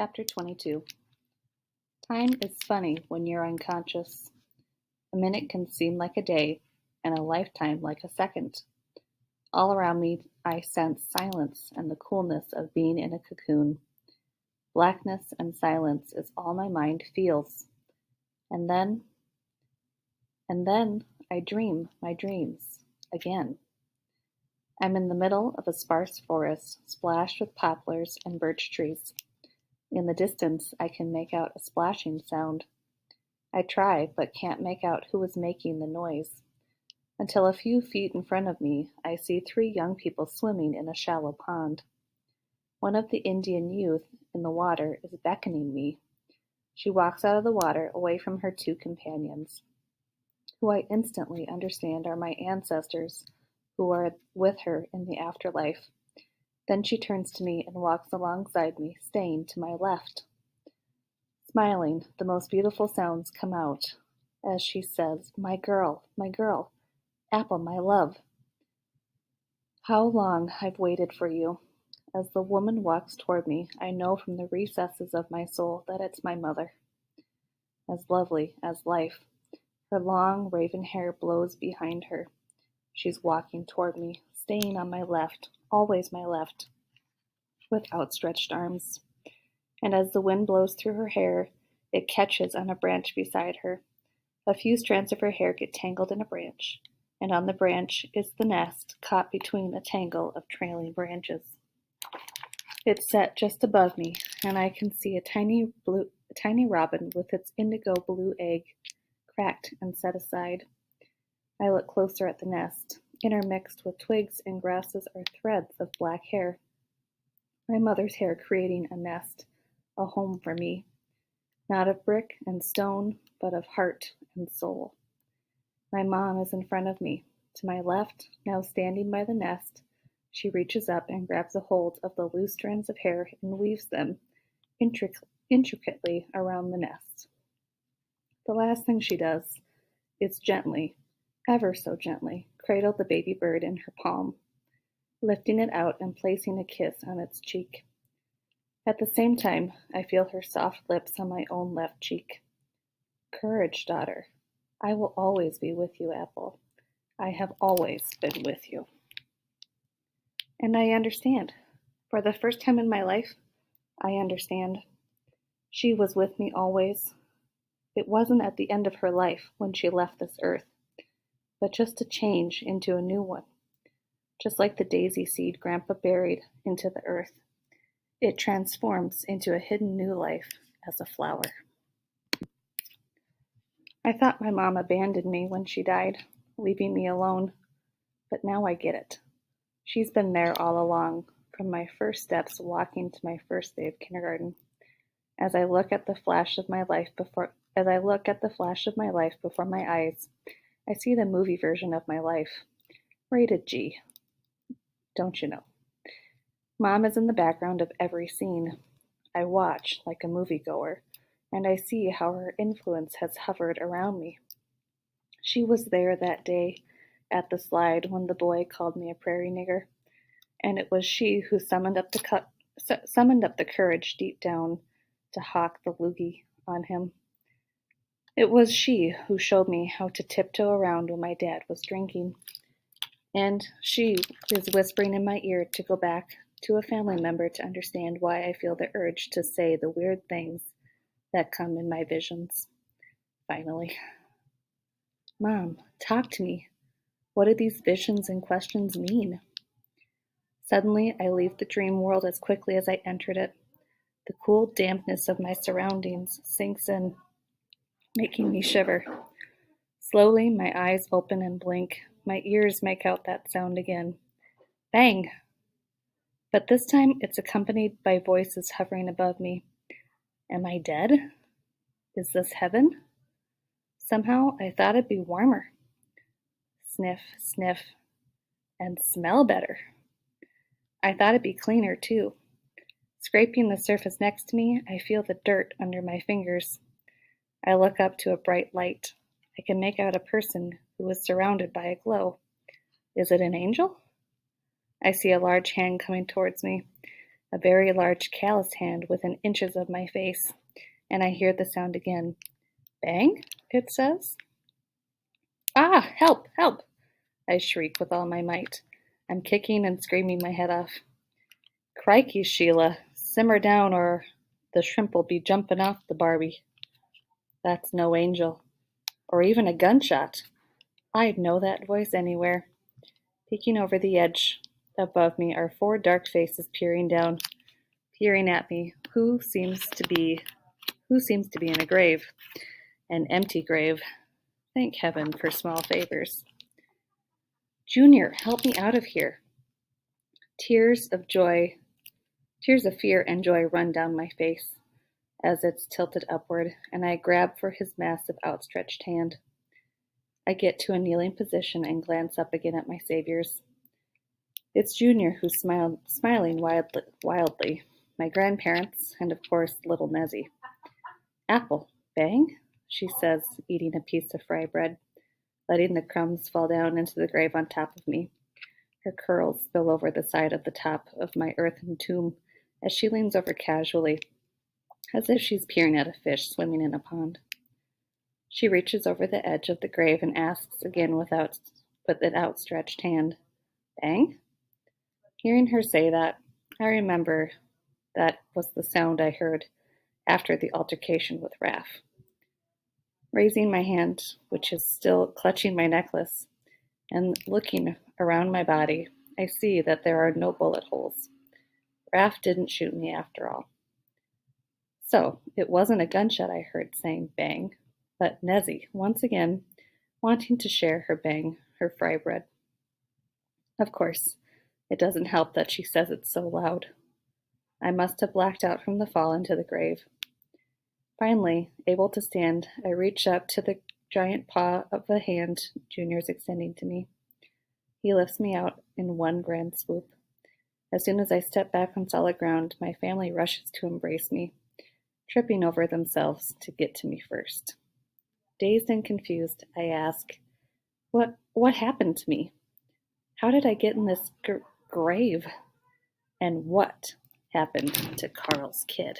Chapter 22. Time is funny when you're unconscious. A minute can seem like a day, and a lifetime like a second. All around me I sense silence and the coolness of being in a cocoon. Blackness and silence is all my mind feels. And then I dream my dreams again. I'm in the middle of a sparse forest, splashed with poplars and birch trees. In the distance I can make out a splashing sound. I try, but can't make out who is making the noise. Until a few feet in front of me, I see 3 young people swimming in a shallow pond. One of the Indian youth in the water is beckoning me. She walks out of the water away from her 2 companions, who I instantly understand are my ancestors who are with her in the afterlife. Then she turns to me and walks alongside me, staying to my left. Smiling, the most beautiful sounds come out as she says, my girl, Apple, my love. How long I've waited for you." As the woman walks toward me, I know from the recesses of my soul that it's my mother. As lovely as life. Her long raven hair blows behind her. She's walking toward me, staying on my left, always my left, with outstretched arms. And as the wind blows through her hair, it catches on a branch beside her. A few strands of her hair get tangled in a branch, and on the branch is the nest caught between a tangle of trailing branches. It's set just above me, and I can see a tiny robin with its indigo blue egg cracked and set aside. I look closer at the nest. Intermixed with twigs and grasses are threads of black hair. My mother's hair creating a nest, a home for me, not of brick and stone, but of heart and soul. My mom is in front of me. To my left, now standing by the nest, she reaches up and grabs a hold of the loose strands of hair and weaves them intricately around the nest. The last thing she does is gently, ever so gently, cradle the baby bird in her palm, lifting it out and placing a kiss on its cheek. At the same time, I feel her soft lips on my own left cheek. Courage, daughter. I will always be with you, Apple. I have always been with you. And I understand. For the first time in my life, I understand. She was with me always. It wasn't at the end of her life when she left this earth, but just to change into a new one. Just like the daisy seed Grandpa buried into the earth. It transforms into a hidden new life as a flower. I thought my mom abandoned me when she died, leaving me alone, but now I get it. She's been there all along, from my first steps walking to my first day of kindergarten. As I look at the flash of my life before my eyes, I see the movie version of my life, rated G. Don't you know? Mom is in the background of every scene. I watch like a moviegoer, and I see how her influence has hovered around me. She was there that day at the slide when the boy called me a prairie nigger, and it was she who summoned up the courage deep down to hawk the loogie on him. It was she who showed me how to tiptoe around when my dad was drinking, and she is whispering in my ear to go back to a family member to understand why I feel the urge to say the weird things that come in my visions. Finally. Mom, talk to me. What do these visions and questions mean? Suddenly, I leave the dream world as quickly as I entered it. The cool dampness of my surroundings sinks in, making me shiver. Slowly, my eyes open and blink. My ears make out that sound again. Bang! But this time, it's accompanied by voices hovering above me. Am I dead? Is this heaven? Somehow, I thought it'd be warmer. Sniff, sniff, and smell better. I thought it'd be cleaner, too. Scraping the surface next to me, I feel the dirt under my fingers. I look up to a bright light. I can make out a person who is surrounded by a glow. Is it an angel? I see a large hand coming towards me. a very large calloused hand within inches of my face, and I hear the sound again. Bang, it says. Ah, help, help! I shriek with all my might. I'm kicking and screaming my head off. Crikey, Sheila, simmer down or the shrimp'll be jumping off the barbie. That's no angel. Or even a gunshot. I'd know that voice anywhere. Peeking over the edge above me are 4 dark faces peering at me. Who seems to be in a grave? An empty grave. Thank heaven for small favors. Junior, help me out of here. Tears of fear and joy run down my face as it's tilted upward, and I grab for his massive outstretched hand. I get to a kneeling position and glance up again at my saviors. It's Junior who's smiling wildly, my grandparents, and of course little Nezzy. Apple, bang, she says, eating a piece of fry bread, letting the crumbs fall down into the grave on top of me. Her curls spill over the side of the top of my earthen tomb as she leans over casually, as if she's peering at a fish swimming in a pond. She reaches over the edge of the grave and asks again with an outstretched hand, Bang? Hearing her say that, I remember that was the sound I heard after the altercation with Raph. Raising my hand, which is still clutching my necklace, and looking around my body, I see that there are no bullet holes. Raph didn't shoot me after all. So, it wasn't a gunshot I heard saying bang, but Nezzy, once again, wanting to share her fry bread. Of course, it doesn't help that she says it so loud. I must have blacked out from the fall into the grave. Finally, able to stand, I reach up to the giant paw of the hand Junior's extending to me. He lifts me out in one grand swoop. As soon as I step back on solid ground, my family rushes to embrace me, tripping over themselves to get to me first. Dazed and confused, I ask, What happened to me? How did I get in this grave? And what happened to Carl's kid?